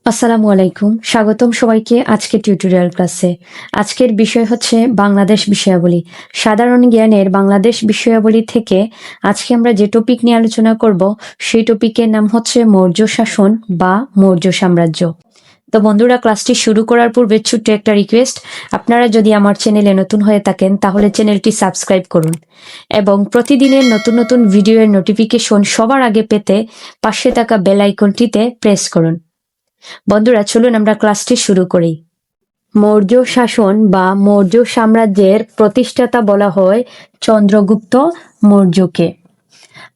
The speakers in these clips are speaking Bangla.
আসসালামু আলাইকুম, স্বাগতম সবাইকে আজকের টিউটোরিয়াল ক্লাসে। আজকের বিষয় হচ্ছে বাংলাদেশ বিষয়াবলী। সাধারণ জ্ঞানের বাংলাদেশ বিষয়াবলী থেকে আজকে আমরা যে টপিক নিয়ে আলোচনা করব সেই টপিকের নাম হচ্ছে মৌর্য শাসন বা মৌর্য সাম্রাজ্য। তো বন্ধুরা, ক্লাসটি শুরু করার পূর্বে ছোট্ট একটা রিকোয়েস্ট, আপনারা যদি আমার চ্যানেলে নতুন হয়ে থাকেন তাহলে চ্যানেলটি সাবস্ক্রাইব করুন এবং প্রতিদিনের নতুন নতুন ভিডিওর নোটিফিকেশন সবার আগে পেতে পাশে থাকা বেল আইকনটিতে প্রেস করুন। বন্ধুরা, চলুন আমরা ক্লাসটি শুরু করি। মৌর্য শাসন বা মৌর্য সাম্রাজ্যের প্রতিষ্ঠাতা বলা হয় চন্দ্রগুপ্ত মৌর্যকে।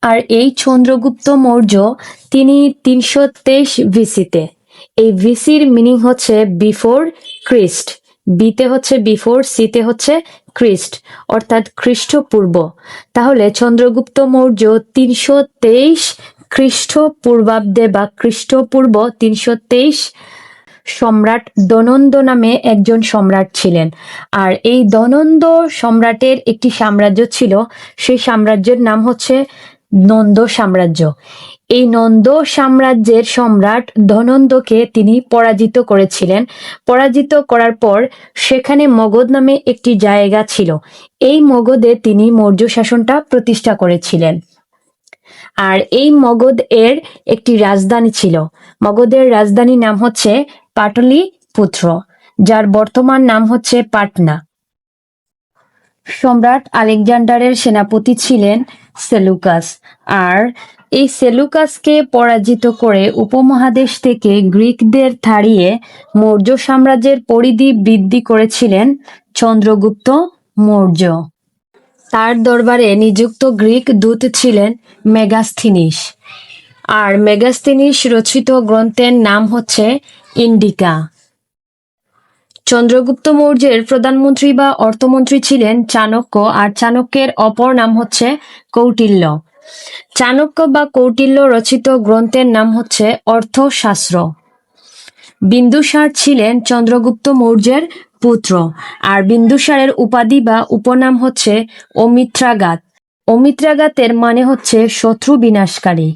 আর এই চন্দ্রগুপ্ত মৌর্য তিনি 323 ভিসিতে। এই ভিসির মিনিং হচ্ছে বিফোর খ্রিস্ট। বিতে হচ্ছে বিফোর, সিতে হচ্ছে খ্রিস্ট, অর্থাৎ খ্রিস্টপূর্ব। তাহলে চন্দ্রগুপ্ত মৌর্য 323 খ্রিস্টপূর্বাব্দে বা খ্রিস্টপূর্ব 323 সম্রাট ধনন্দ নামে একজন সম্রাট ছিলেন। আর এই ধনন্দ সম্রাটের একটি সাম্রাজ্য ছিল, সেই সাম্রাজ্যের নাম হচ্ছে নন্দ সাম্রাজ্য। এই নন্দ সাম্রাজ্যের সম্রাট ধনন্দকে তিনি পরাজিত করেছিলেন। পরাজিত করার পর সেখানে মগধ নামে একটি জায়গা ছিল, এই মগধে তিনি মৌর্য শাসনটা প্রতিষ্ঠা করেছিলেন। আর এই মগধ এর একটি রাজধানী ছিল। মগধের রাজধানীর নাম হচ্ছে পাটলিপুত্র, যার বর্তমান নাম হচ্ছে পাটনা। সম্রাট আলেকজান্ডারের সেনাপতি ছিলেন সেলুকাস। আর এই সেলুকাসকে পরাজিত করে উপমহাদেশ থেকে গ্রিকদের তাড়িয়ে মৌর্য সাম্রাজ্যের পরিধি বৃদ্ধি করেছিলেন চন্দ্রগুপ্ত মৌর্য। তার দরবারে নিযুক্ত গ্রিক দূত ছিলেন মেগাস্থিনিস। আর মেগাস্থিনিস রচিত গ্রন্থের নাম হচ্ছে ইন্ডিকা। চন্দ্রগুপ্ত মৌর্যের প্রধানমন্ত্রী বা অর্থমন্ত্রী ছিলেন চাণক্য, আর চাণক্যের অপর নাম হচ্ছে কৌটিল্য। চাণক্য বা কৌটিল্য রচিত গ্রন্থের নাম হচ্ছে অর্থশাস্ত্র। বিন্দুসার ছিলেন চন্দ্রগুপ্ত মৌর্যের পুত্র। আর বিন্দুসারের উপাধি বা উপনাম হচ্ছে অমিত্রাগাত। অমিত্রাগাতের মানে হচ্ছে শত্রু বিনাশকারী।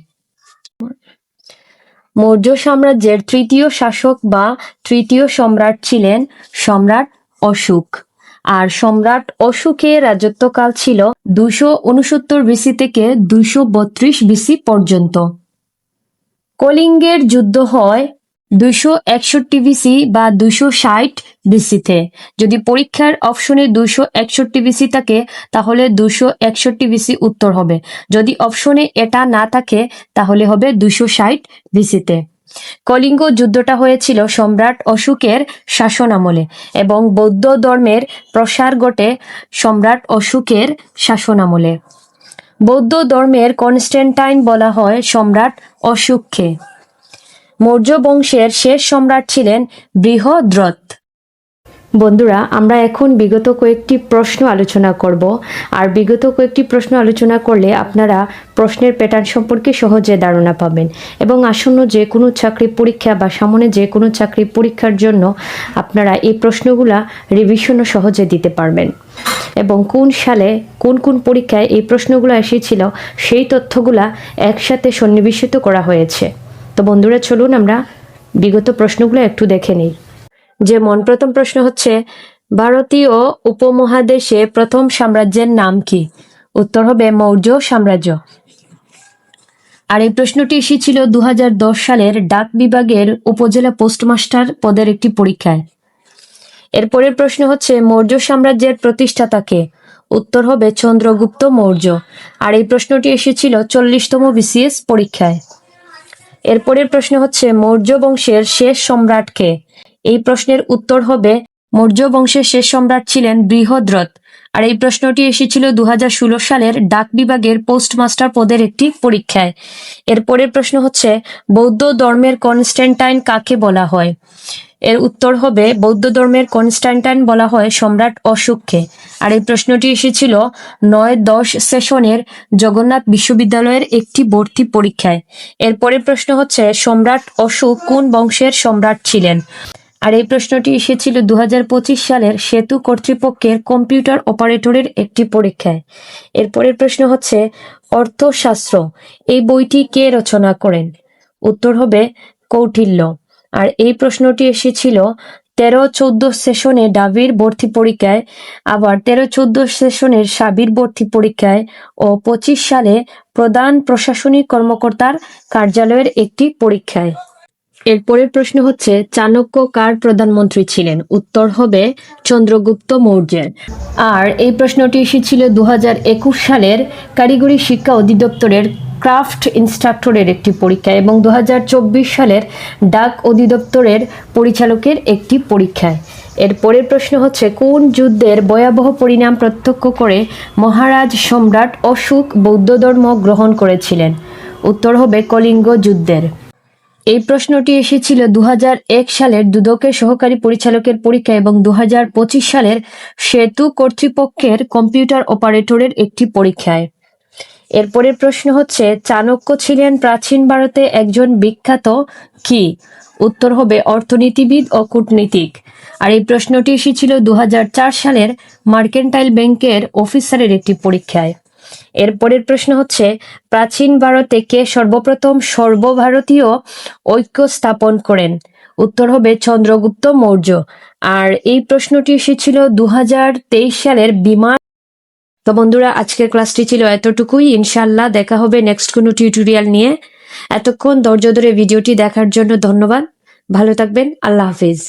মৌর্য সাম্রাজ্যের তৃতীয় শাসক বা তৃতীয় সম্রাট ছিলেন সম্রাট অশোক। আর সম্রাট অশোকের রাজত্বকাল ছিল 269 বিসি থেকে 232 বিসি পর্যন্ত। কলিঙ্গের যুদ্ধ হয় 261 বিসি বা 260 বিসিতে। যদি পরীক্ষার অপশনে 261 বিসি থাকে তাহলে 261 বিসি উত্তর হবে। যদি অপশনে এটা না থাকে তাহলে হবে 260 বিসিতে। কলিঙ্গ যুদ্ধটা হয়েছিল সম্রাট অশোকের শাসন আমলে এবং বৌদ্ধ ধর্মের প্রসার ঘটে সম্রাট অশোকের শাসন আমলে। বৌদ্ধ ধর্মের কনস্ট্যান্টাইন বলা হয় সম্রাট অশোককে। মৌর্য বংশের শেষ সম্রাট ছিলেন বৃহদ্রথ। বন্ধুরা, আমরা এখন বিগত কয়েকটি প্রশ্ন আলোচনা করব। আর বিগত কয়েকটি প্রশ্ন আলোচনা করলে আপনারা প্রশ্নের প্যাটার্ন সম্পর্কে সহজে ধারণা পাবেন এবং আসন্ন যে কোনো চাকরি পরীক্ষা বা সামনে যে কোনো চাকরি পরীক্ষার জন্য আপনারা এই প্রশ্নগুলা রিভিশনও সহজে দিতে পারবেন। এবং কোন সালে কোন কোন পরীক্ষায় এই প্রশ্নগুলো এসেছিল সেই তথ্যগুলা একসাথে সন্নিবেশিত করা হয়েছে। তো বন্ধুরা, চলুন আমরা বিগত প্রশ্নগুলো একটু দেখে নিই। যেমন প্রথম প্রশ্ন হচ্ছে, ভারতীয় উপমহাদেশে প্রথম সাম্রাজ্যের নাম কি? উত্তর হবে মৌর্য সাম্রাজ্য। আর এই প্রশ্নটি এসেছিল 2010 সালের ডাক বিভাগের উপজেলা পোস্টমাস্টার পদের একটি পরীক্ষায়। এরপরের প্রশ্ন হচ্ছে, মৌর্য সাম্রাজ্যের প্রতিষ্ঠাতা কে? উত্তর হবে চন্দ্রগুপ্ত মৌর্য। আর এই প্রশ্নটি এসেছিল 40তম বিসিএস পরীক্ষায়। এরপরের প্রশ্ন হচ্ছে, মৌর্য বংশের শেষ সম্রাট কে? এই প্রশ্নের উত্তর হবে মৌর্য বংশের শেষ সম্রাট ছিলেন বৃহদ্রথ। আর এই প্রশ্নটি এসেছিল 2016 সালের ডাক বিভাগের পোস্টমাস্টার পদের একটি পরীক্ষায়। এরপরের প্রশ্ন হচ্ছে, বৌদ্ধ ধর্মের কনস্ট্যান্টাইন কাকে বলা হয়? এর উত্তর হবে বৌদ্ধ ধর্মের কনস্ট্যান্টাইন বলা হয় সম্রাট অশোককে। আর এই প্রশ্নটি এসেছিল 9-10 সেশনের জগন্নাথ বিশ্ববিদ্যালয়ের একটি ভর্তি পরীক্ষায়। এরপরের প্রশ্ন হচ্ছে, সম্রাট অশোক কোন বংশের সম্রাট ছিলেন? আর এই প্রশ্নটি এসেছিল 2025 সালের সেতু কর্তৃপক্ষের কম্পিউটার অপারেটরের একটি পরীক্ষায়। এরপরের প্রশ্ন হচ্ছে, অর্থশাস্ত্র এই বইটি কে রচনা করেন? উত্তর হবে কৌটিল্য। আর এই প্রশ্নটি এসেছিল 13-14 সেশনে ডাবির ভর্তি পরীক্ষায়, আবার 13-14 সেশনের সাবির ভর্তি পরীক্ষায় ও 25 সালে প্রধান প্রশাসনিক কর্মকর্তার কার্যালয়ের একটি পরীক্ষায়। এরপরের প্রশ্ন হচ্ছে, চাণক্য কার প্রধানমন্ত্রী ছিলেন? উত্তর হবে চন্দ্রগুপ্ত মৌর্যের। আর এই প্রশ্নটি এসেছিল 2021 সালের কারিগরি শিক্ষা অধিদপ্তরের ক্রাফট ইনস্ট্রাক্টরের একটি পরীক্ষা এবং 2024 সালের ডাক অধিদপ্তরের পরিচালকের একটি পরীক্ষায়। এর পরের প্রশ্ন হচ্ছে, কোন যুদ্ধের ভয়াবহ পরিণাম প্রত্যক্ষ করে মহারাজ সম্রাট অশোক বৌদ্ধ ধর্ম গ্রহণ করেছিলেন? উত্তর হবে কলিঙ্গ যুদ্ধের। এই প্রশ্নটি এসেছিল 2001 সালের দুদকের সহকারী পরিচালকের পরীক্ষা এবং 2025 সালের সেতু কর্তৃপক্ষের কম্পিউটার অপারেটরের একটি পরীক্ষায়। এরপরের প্রশ্ন হচ্ছে, চাণক্য ছিলেন প্রাচীন ভারতে একজন বিখ্যাত কি? উত্তর হবে অর্থনীতিবিদ ও কূটনীতিক। আর এই প্রশ্নটি এসেছিল 2004 সালের মার্কেন্টাইল ব্যাংকের অফিসারের একটি পরীক্ষায়। এরপরের প্রশ্ন হচ্ছে, প্রাচীন ভারতে কে সর্বপ্রথম সর্বভারতীয় ঐক্য স্থাপন করেন? উত্তর হবে চন্দ্রগুপ্ত মৌর্য। আর এই প্রশ্নটি এসেছিল 2023 সালের বিমান। তো বন্ধুরা, আজকের ক্লাসটি ছিল এতটুকুই। ইনশাআল্লাহ দেখা হবে নেক্সট কোনো টিউটোরিয়াল নিয়ে। এতক্ষণ ধৈর্য ধরে ভিডিওটি দেখার জন্য ধন্যবাদ। ভালো থাকবেন। আল্লাহ হাফিজ।